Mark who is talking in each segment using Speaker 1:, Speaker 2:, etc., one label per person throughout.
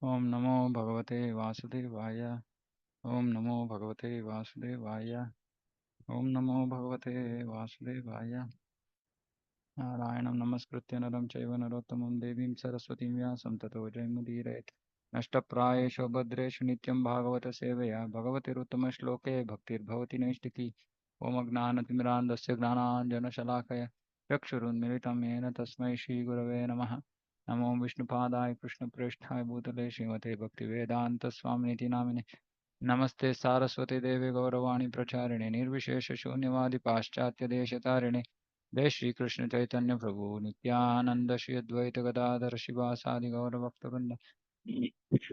Speaker 1: Om Namo Bhagavate Vasudevaya. Om Namo Bhagavate Vasudevaya. Om Namo Bhagavate Vasudevaya. Narayanam Namaskritya Naram Chaiva Narottamam Devim Saraswatim Vyasam Tato Jaymudirayat. Nashtaprayeshu Bhadreshu Nityam Bhagavata Sevaya Bhagavate Ruttama Shloke Bhaktir Bhavati Naishtiki. Om Agnanatimrandasya Gnananjana Shalakaya Chakshurunmilitam Yena Tasmai Shri Gurave Namaha. Namo Vishnupadaya Krishna Preshthaya Bhutale Srimate Bhaktivedanta Swaminiti Namine Namaste Saraswati Devi Gauravani Pracharine Nirvishesha Shunyavadi Paschatya Deshatarine Jai Shri Krishna Chaitanya Prabhu Nityananda Shri Advaita Gadadhar Shivasadi Gauravaktabanda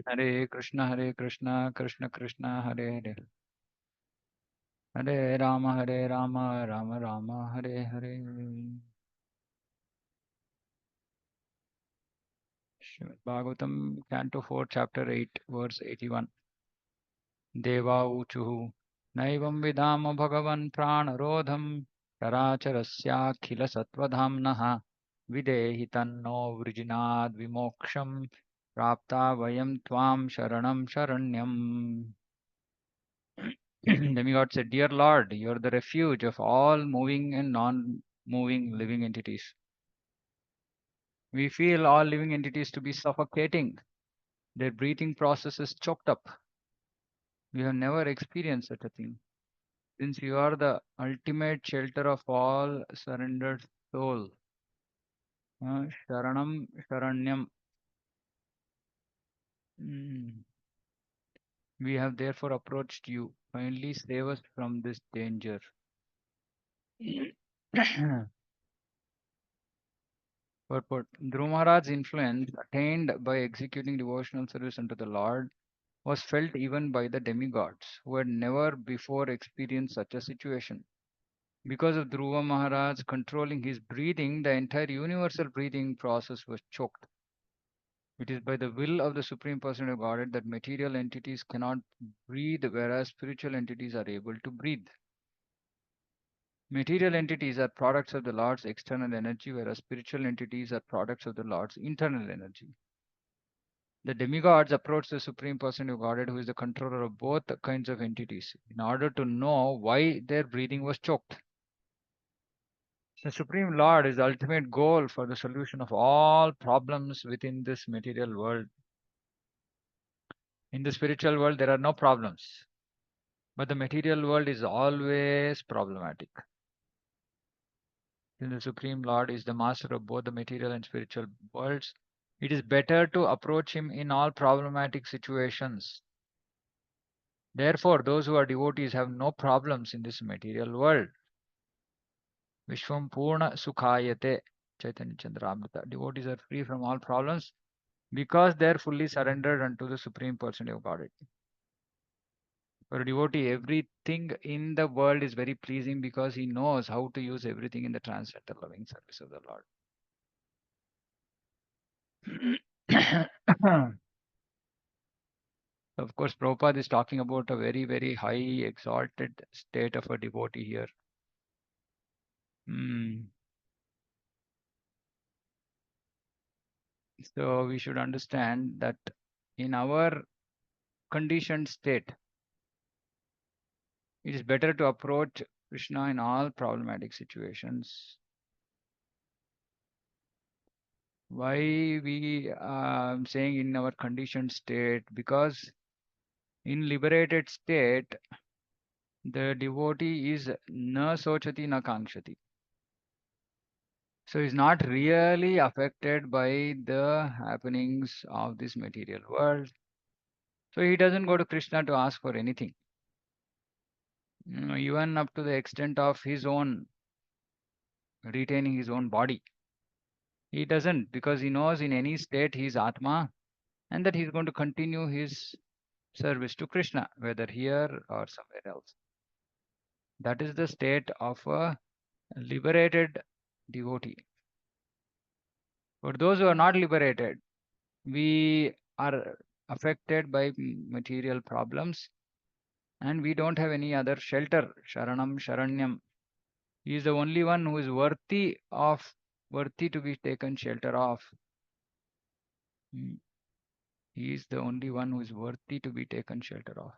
Speaker 1: Hare Krishna Krishna Krishna Hare Hare Hare Rama Rama Rama Hare Hare Srimad Bhagavatam Canto 4 Chapter 8 Verse 81 Deva Uchuhu Naivam Vidama Bhagavan Pranarodham Characharasyakhila Satvadhamnaha Videhi Tanno Vrijinad Vimoksham Prapta Vayam Tvam Sharanam Sharanyam. Demigod said, Dear Lord, you are the refuge of all moving and non-moving living entities. We feel all living entities to be suffocating. Their breathing process is choked up. We have never experienced such a thing. Since you are the ultimate shelter of all surrendered soul, Sharanam Sharanyam, we have therefore approached you. Kindly save us from this danger. Purport. Dhruva Maharaj's influence attained by executing devotional service unto the Lord was felt even by the demigods, who had never before experienced such a situation. Because of Dhruva Maharaj controlling his breathing, the entire universal breathing process was choked. It is by the will of the Supreme Person of Godhead that material entities cannot breathe, whereas spiritual entities are able to breathe. Material entities are products of the Lord's external energy, whereas spiritual entities are products of the Lord's internal energy. The demigods approach the Supreme Person of Godhead, who is the controller of both kinds of entities, in order to know why their breathing was choked. The Supreme Lord is the ultimate goal for the solution of all problems within this material world. In the spiritual world, there are no problems, but the material world is always problematic. Since the Supreme Lord is the master of both the material and spiritual worlds, it is better to approach him in all problematic situations. Therefore, those who are devotees have no problems in this material world. Vishwam Purna Sukhayate, Chaitanya Chandramrita. Devotees are free from all problems because they are fully surrendered unto the Supreme Person of Godhead. For a devotee, everything in the world is very pleasing because he knows how to use everything in the transcendental loving service of the Lord. Of course, Prabhupada is talking about a very, very high, exalted state of a devotee here. So we should understand that in our conditioned state, it is better to approach Krishna in all problematic situations. Why we saying in our conditioned state? Because in liberated state, the devotee is na sochati na kankshati. So he's not really affected by the happenings of this material world. So he doesn't go to Krishna to ask for anything. Even up to the extent of his own retaining his own body. He doesn't, because he knows in any state he is Atma and that he is going to continue his service to Krishna, whether here or somewhere else. That is the state of a liberated devotee. For those who are not liberated, we are affected by material problems and we don't have any other shelter. Sharanam Sharanyam. He is the only one who is worthy to be taken shelter of. He is the only one who is worthy to be taken shelter of.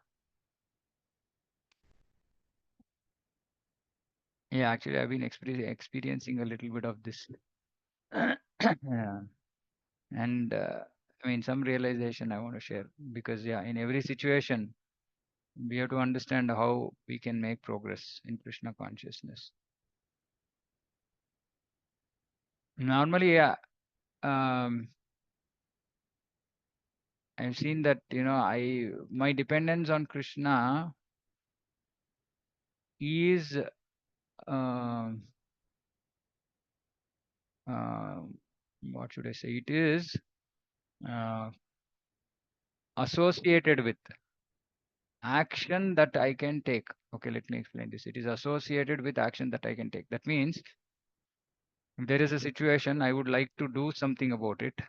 Speaker 1: Yeah, actually, I've been experiencing a little bit of this. Yeah. And I mean, some realization I want to share because, yeah, in every situation, we have to understand how we can make progress in Krishna consciousness. Normally, yeah, I've seen that, my dependence on Krishna is, um uh, what should I say? It is uh, associated with action that I can take. Okay, let me explain this. It is associated with action that I can take. That means if there is a situation, I would like to do something about it.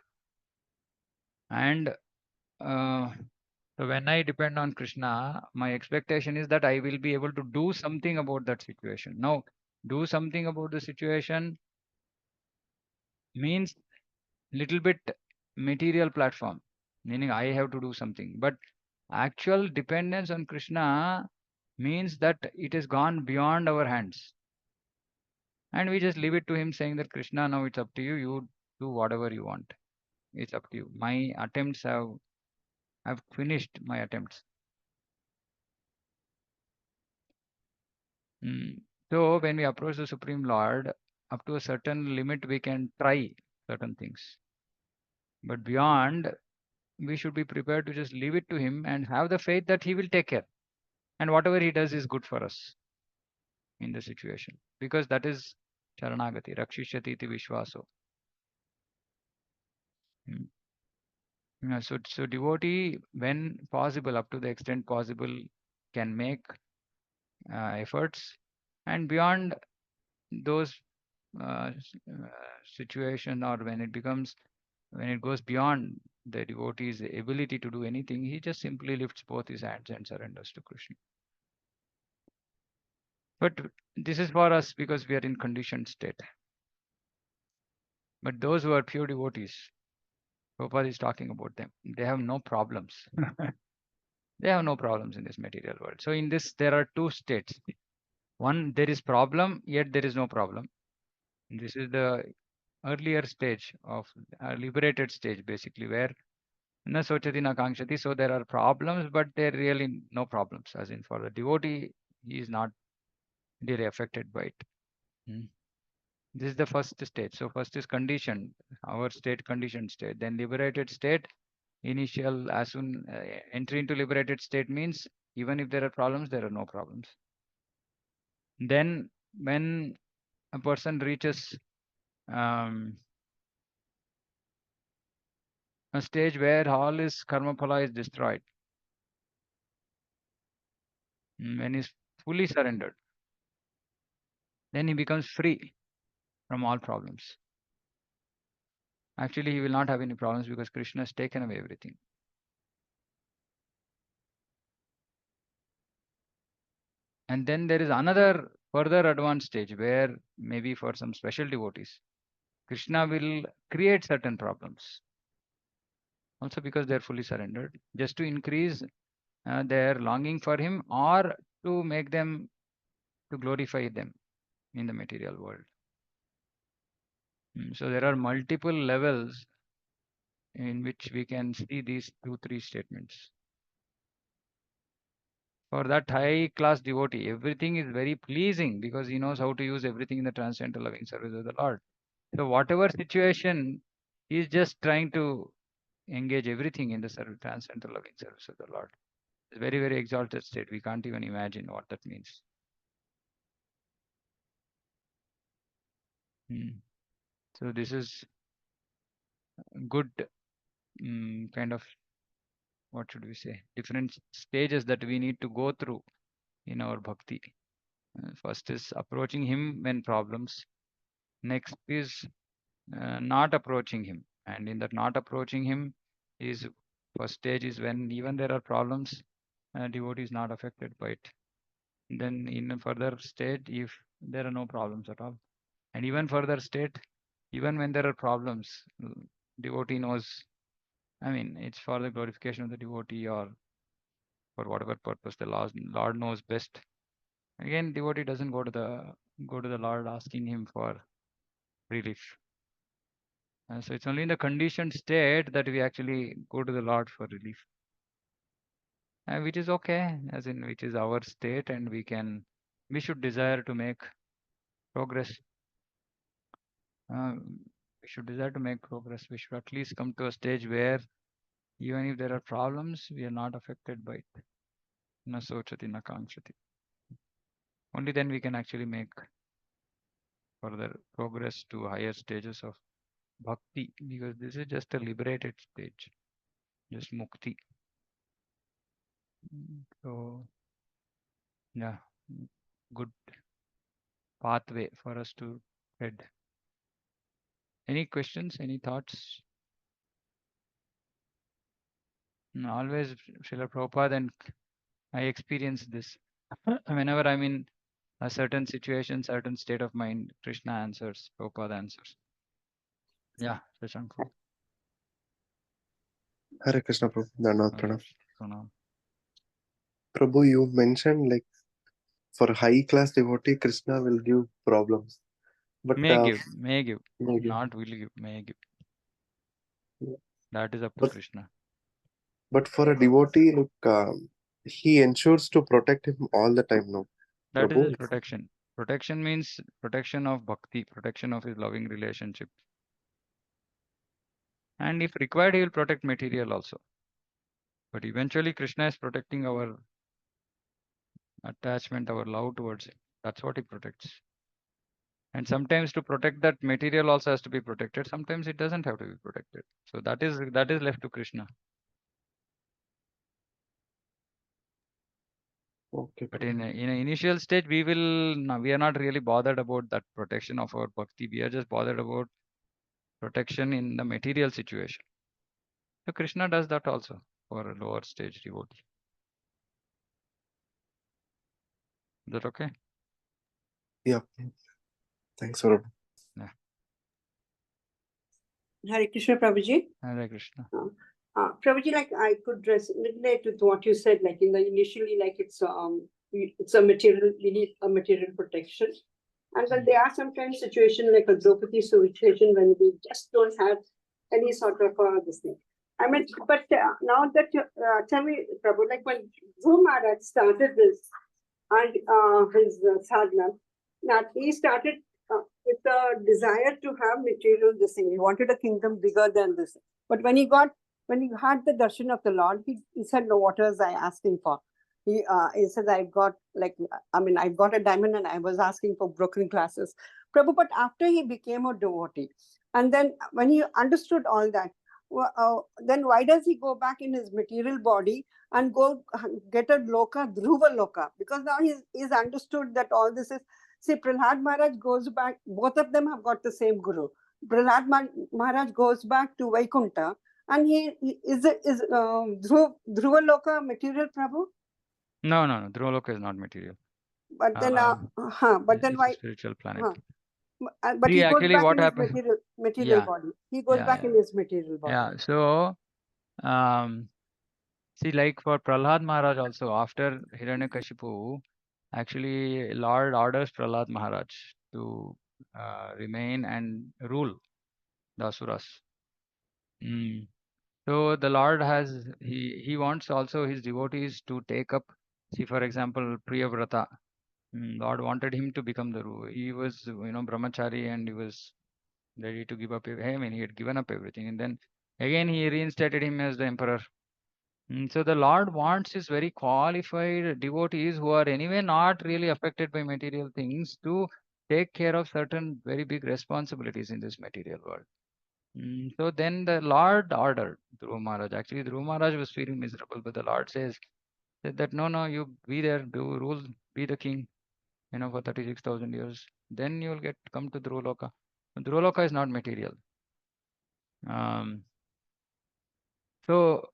Speaker 1: And uh, so when I depend on Krishna, my expectation is that I will be able to do something about that situation. Now, do something about the situation means little bit material platform, meaning I have to do something. But actual dependence on Krishna means that it has gone beyond our hands. And we just leave it to him saying that Krishna, now it's up to you. You do whatever you want. It's up to you. My attempts have finished my attempts. Mm. So when we approach the Supreme Lord, up to a certain limit, we can try certain things. But beyond, we should be prepared to just leave it to him and have the faith that he will take care. And whatever he does is good for us in the situation. Because that is Charanagati, Rakshishyati iti Vishwaso. Mm. Yeah, so devotee, when possible, up to the extent possible, can make efforts, and beyond those situation, or when it goes beyond the devotee's ability to do anything, he just simply lifts both his hands and surrenders to Krishna. But this is for us because we are in conditioned state. But those who are pure devotees, Prabhupada is talking about them. They have no problems. They have no problems in this material world. So in this, there are two states. One, there is problem, yet there is no problem. This is the earlier stage of liberated stage, basically, where na sochati na kankshati. So there are problems, but there are really no problems. As in, for the devotee, he is not really affected by it. Hmm. This is the first stage. So first is conditioned, our state, conditioned state. Then liberated state, initial, as soon entry into liberated state means even if there are problems, there are no problems. Then when a person reaches um, a stage where all his karma phala is destroyed, when he's fully surrendered, then he becomes free from all problems. Actually, he will not have any problems because Krishna has taken away everything. And then there is another further advanced stage where maybe for some special devotees, Krishna will create certain problems. Also because they are fully surrendered, just to increase their longing for him, or to make them, to glorify them in the material world. So there are multiple levels in which we can see these two, three statements. For that high class devotee, everything is very pleasing because he knows how to use everything in the transcendental loving service of the Lord. So whatever situation, he is just trying to engage everything in the transcendental loving service of the Lord. It's a very, very exalted state. We can't even imagine what that means. So this is good kind of, what should we say, different stages that we need to go through in our bhakti. First is approaching him when problems. Next is not approaching him. And in that not approaching him is, first stage is when even there are problems, devotee is not affected by it. Then in a further stage, if there are no problems at all. And even further state, even when there are problems, devotee knows I mean, it's for the glorification of the devotee or for whatever purpose the Lord knows best. Again, devotee doesn't go to the Lord asking him for relief. So it's only in the conditioned state that we actually go to the Lord for relief, which is okay, as in which is our state, and we should desire to make progress. We should desire to make progress. We should at least come to a stage where even if there are problems, we are not affected by it. Na sochati na kamshati. Only then we can actually make further progress to higher stages of bhakti, because this is just a liberated stage, just mukti. So, yeah, good pathway for us to head. Any questions? Any thoughts? Always, Srila Prabhupada, and I experience this. Whenever I'm in a certain situation, certain state of mind, Krishna answers, Prabhupada answers. Yeah, Shashank.
Speaker 2: Hare Krishna Prabhu. Dhanavad Pranam.
Speaker 1: Pranam.
Speaker 2: Prabhu, you mentioned like for high class devotee, Krishna will give problems. But
Speaker 1: May give,
Speaker 2: maybe.
Speaker 1: not will give, may give.
Speaker 2: Yeah.
Speaker 1: That is up to
Speaker 2: But
Speaker 1: Krishna.
Speaker 2: for a devotee, like he ensures to protect him all the time. No,
Speaker 1: That is his
Speaker 2: Prabhu.
Speaker 1: protection. Protection means protection of bhakti, protection of his loving relationship. And if required, he will protect material also. But eventually, Krishna is protecting our attachment, our love towards him. That's what he protects. And sometimes to protect that material also has to be protected. Sometimes it doesn't have to be protected. So that is left to Krishna.
Speaker 2: Okay,
Speaker 1: But
Speaker 2: Prabhu.
Speaker 1: in an initial stage, we are not really bothered about that protection of our bhakti. We are just bothered about protection in the material situation. So Krishna does that also for a lower stage devotee. Is that okay?
Speaker 2: Yeah. Thanks, Prabhu.
Speaker 1: Yeah.
Speaker 3: Hare Krishna, Prabhuji.
Speaker 1: Hare Krishna.
Speaker 3: Prabhuji, like I could relate with what you said, like in the initially, like it's a material, we need a material protection. And then there are sometimes situations like a Draupadi situation when we just don't have any sort of this thing. I mean, but now that you tell me, Prabhu, like when Dhruva Maharaj started this and his sadhana, that he started with a desire to have material this thing. He wanted a kingdom bigger than this. But when he had the darshan of the Lord, he said, no, what was I asking for? He says, I've got a diamond and I was asking for broken glasses. Prabhu, but after he became a devotee, and then when he understood all that, then why does he go back in his material body and go get a loka, Dhruva loka? Because now he's understood that all this is. See, Prahlad Maharaj goes back, both of them have got the same guru. Prahlad Maharaj goes back to Vaikunta, and he is Dhruva loka material, Prabhu?
Speaker 1: No. Dhruva Loka is not material.
Speaker 3: But then,
Speaker 1: It's
Speaker 3: why?
Speaker 1: a spiritual planet.
Speaker 3: But
Speaker 1: See,
Speaker 3: he goes
Speaker 1: actually,
Speaker 3: back
Speaker 1: what
Speaker 3: in his
Speaker 1: happens?
Speaker 3: material body. He goes back in his material body.
Speaker 1: Yeah. So, see, like for Prahlad Maharaj also, after Hiranyakashipu, actually, Lord orders Prahlad Maharaj to remain and rule the Asuras. So the Lord he wants also his devotees to take up. See, for example, Priyavrata. Lord wanted him to become the Ru. He was, brahmachari, and he was ready to give up. I mean, he had given up everything, and then again he reinstated him as the emperor. So the Lord wants his very qualified devotees who are anyway not really affected by material things to take care of certain very big responsibilities in this material world. So then the Lord ordered Dhruva Maharaj. Actually, Dhruva Maharaj was feeling miserable, but the Lord says that no, you be there, do rule, be the king, for 36,000 years. Then you will come to Dhruva Loka. Dhruva Loka is not material. So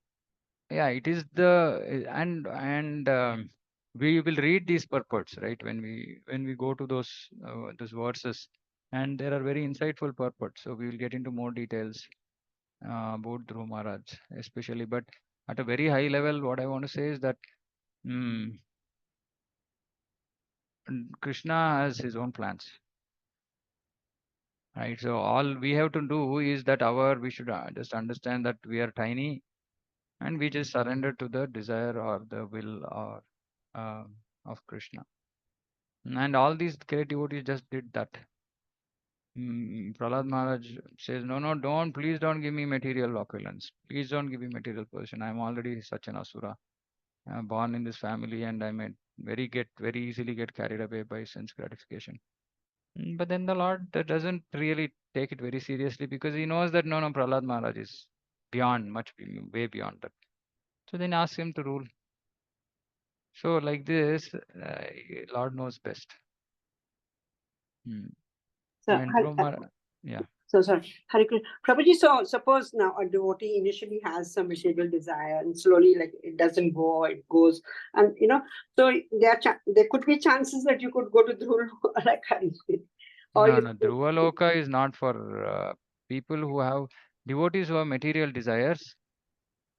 Speaker 1: yeah, it is and we will read these purports, right, when we go to those verses, and there are very insightful purports. So we will get into more details. about Dhruva Maharaj, especially. But at a very high level, what I want to say is that Krishna has his own plans, right? So all we have to do is that we should just understand that we are tiny, and we just surrender to the desire or the will or uh, of Krishna. And all these great devotees just did that. Prahlad Maharaj says, no, please don't give me material opulence. Please don't give me material position. I'm already such an asura. I'm born in this family, and I may very easily get carried away by sense gratification. But then the Lord doesn't really take it very seriously, because he knows that no, Prahlad Maharaj is beyond, way beyond that. So then ask him to rule. So like this, Lord knows best.
Speaker 3: So,
Speaker 1: And Dhruva Maharaj, yeah.
Speaker 3: so sorry, Hare Krishna. Prabhuji, so suppose now a devotee initially has some material desire and slowly like it doesn't go, or it goes, and so there could be chances that you could go to Dhruva like or
Speaker 1: No,
Speaker 3: you
Speaker 1: Dhruva Loka is not for people who have devotees who have material desires,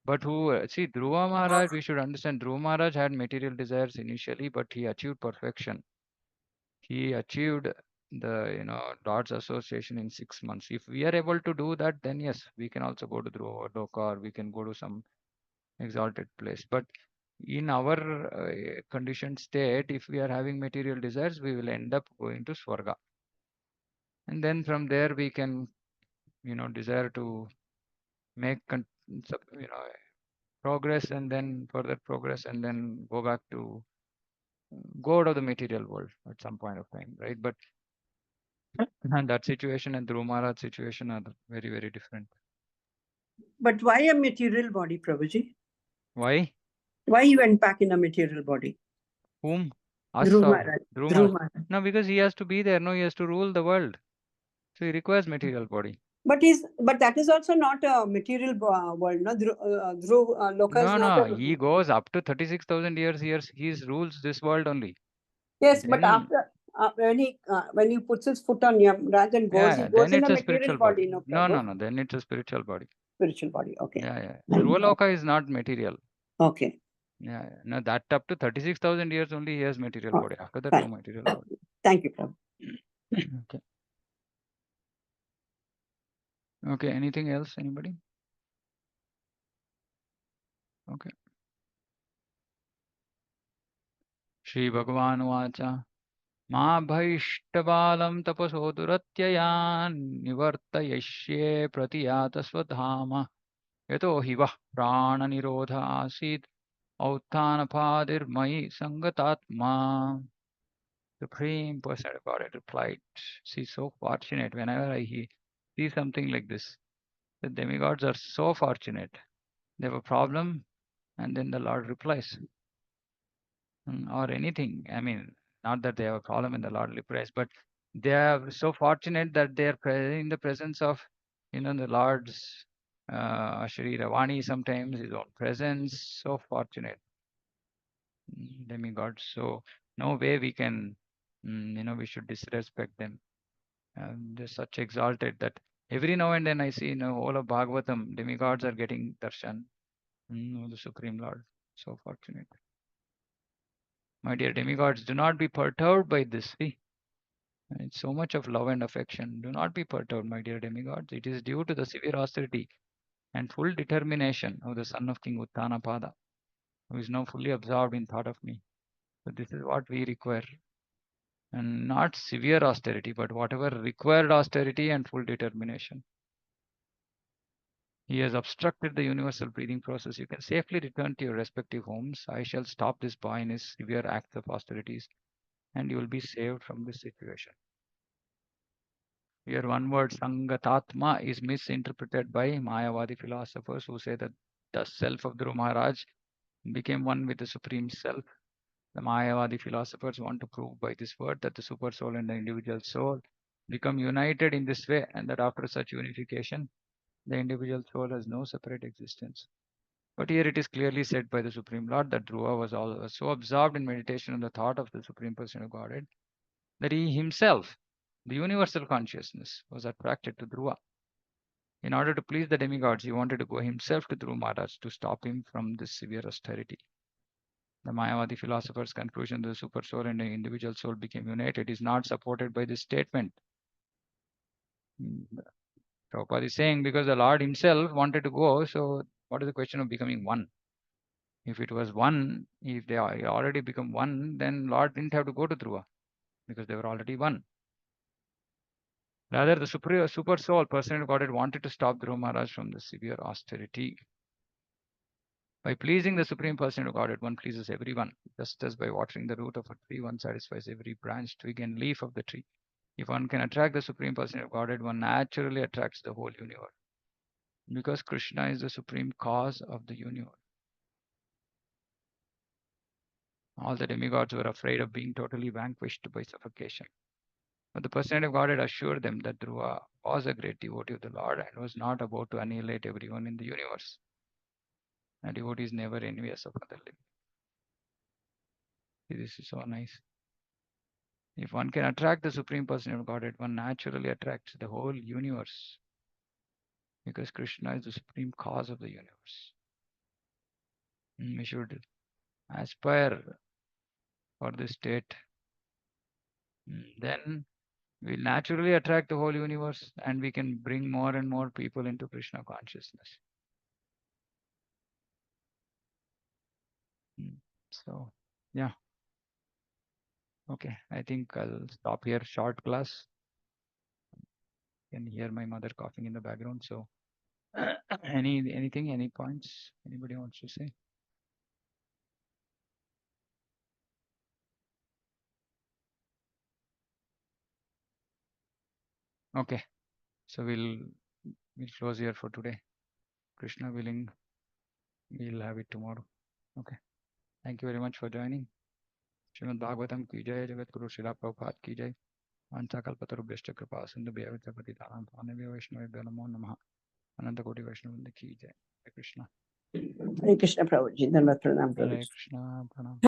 Speaker 1: but who see Dhruva Maharaj. We should understand Dhruva Maharaj had material desires initially, but he achieved perfection. He achieved the Lord's association in 6 months. If we are able to do that, then yes, we can also go to Dhruva Loka, or we can go to some exalted place. But in our conditioned state, if we are having material desires, we will end up going to Swarga. And then from there we can desire to make progress, and then further progress, and then go out of the material world at some point of time, right? But and that situation and Dhruva Maharaj situation are very, very different.
Speaker 3: But why a material body, Prabhuji?
Speaker 1: Why?
Speaker 3: Why he went back in a material body?
Speaker 1: Whom? Us
Speaker 3: Dhruva
Speaker 1: or
Speaker 3: Maharaj.
Speaker 1: Dhruva
Speaker 3: Dhruva
Speaker 1: Maharaj?
Speaker 3: Maharaj.
Speaker 1: No, because he has to be there. No, he has to rule the world. So he requires material body.
Speaker 3: But that is also not a material world, no? Dhruva Loka is
Speaker 1: No,
Speaker 3: not a.
Speaker 1: he goes up to 36,000 years. He rules this world only.
Speaker 3: Yes, but
Speaker 1: Then,
Speaker 3: after when he puts his foot on Yamaraj and goes, he
Speaker 1: yeah,
Speaker 3: goes
Speaker 1: then
Speaker 3: in
Speaker 1: it's
Speaker 3: a
Speaker 1: a
Speaker 3: material
Speaker 1: spiritual
Speaker 3: body,
Speaker 1: body.
Speaker 3: no,
Speaker 1: No,
Speaker 3: Prabhu?
Speaker 1: then it's a spiritual body.
Speaker 3: Spiritual body, okay.
Speaker 1: Yeah. Dhruva Loka is not material.
Speaker 3: Okay.
Speaker 1: Yeah. No, that up to 36,000 years only he has material body. After that, no material body.
Speaker 3: Thank you, Prabhu.
Speaker 1: Okay. Okay, anything else? Anybody? Okay. Shri Bhagavan Vacha. Ma bhaishtabalam tapaso duratyayan nivartayasye pratiyata swadhama yato hiva prana nirodha asid authanapadir mai sangatatma. Supreme Person of God replied, she's so fortunate. Whenever I see something like this, the demigods are so fortunate. They have a problem, and then the Lord replies. Or anything. I mean, not that they have a problem in the Lord replies, but they are so fortunate that they are in the presence of, the Lord's Shri Ravani, sometimes his own presence. So fortunate demigods. So no way we can, we should disrespect them. They're such exalted that every now and then I see, all of Bhagavatam, demigods are getting darshan. The Supreme Lord. So fortunate. My dear demigods, do not be perturbed by this. See, it's so much of love and affection. Do not be perturbed, my dear demigods. It is due to the severe austerity and full determination of the son of King Uttanapada, who is now fully absorbed in thought of me. So this is what we require. And not severe austerity, but whatever required austerity and full determination. He has obstructed the universal breathing process. You can safely return to your respective homes. I shall stop this boy in his severe acts of austerities, and you will be saved from this situation. Here one word Sangatatma is misinterpreted by Mayavadi philosophers who say that the self of Dhruva Maharaj became one with the Supreme Self. The Mayavadi philosophers want to prove by this word that the super soul and the individual soul become united in this way, and that after such unification, the individual soul has no separate existence. But here it is clearly said by the Supreme Lord that Dhruva was so absorbed in meditation on the thought of the Supreme Person of Godhead that he himself, the universal consciousness, was attracted to Dhruva. In order to please the demigods, he wanted to go himself to Dhruva Maharaj to stop him from this severe austerity. The Mayavadi philosopher's conclusion that the super soul and the individual soul became united is not supported by this statement. Prabhupada is saying because the Lord himself wanted to go, so what is the question of becoming one? If it was one, if they already become one, then Lord didn't have to go to Dhruva because they were already one. Rather, the super soul, person of Godhead, wanted to stop Dhruva Maharaj from the severe austerity. By pleasing the Supreme Person of Godhead, one pleases everyone. Just as by watering the root of a tree, one satisfies every branch, twig, and leaf of the tree. If one can attract the Supreme Person of Godhead, one naturally attracts the whole universe. Because Krishna is the supreme cause of the universe. All the demigods were afraid of being totally vanquished by suffocation. But the Person of Godhead assured them that Dhruva was a great devotee of the Lord and was not about to annihilate everyone in the universe. A devotee is never envious of other living. This is so nice. If one can attract the Supreme Person of Godhead, one naturally attracts the whole universe. Because Krishna is the supreme cause of the universe. We should aspire for this state. Then we'll naturally attract the whole universe and we can bring more and more people into Krishna consciousness. So, yeah. Okay, I think I'll stop here. Short class. You can hear my mother coughing in the background. So, any points anybody wants to say? Okay, so we'll close here for today. Krishna willing, we'll have it tomorrow. Okay, thank you very much for joining. Srimad Bhagavatam ki jai, Jagat Guru Srila Prabhupada ki jai. Vanchakalapatarubhyascha kripa sindhu bhayavitapatitanam bhavanebhyo vaishnavebhyo namo namaha. Ananta Koti Vaishnava ki jai. Hare Krishna.
Speaker 3: Hare Krishna Prabhuji, Dhanvat Pranam
Speaker 1: Hare
Speaker 3: Prabhuji.
Speaker 1: Krishna. Pranam.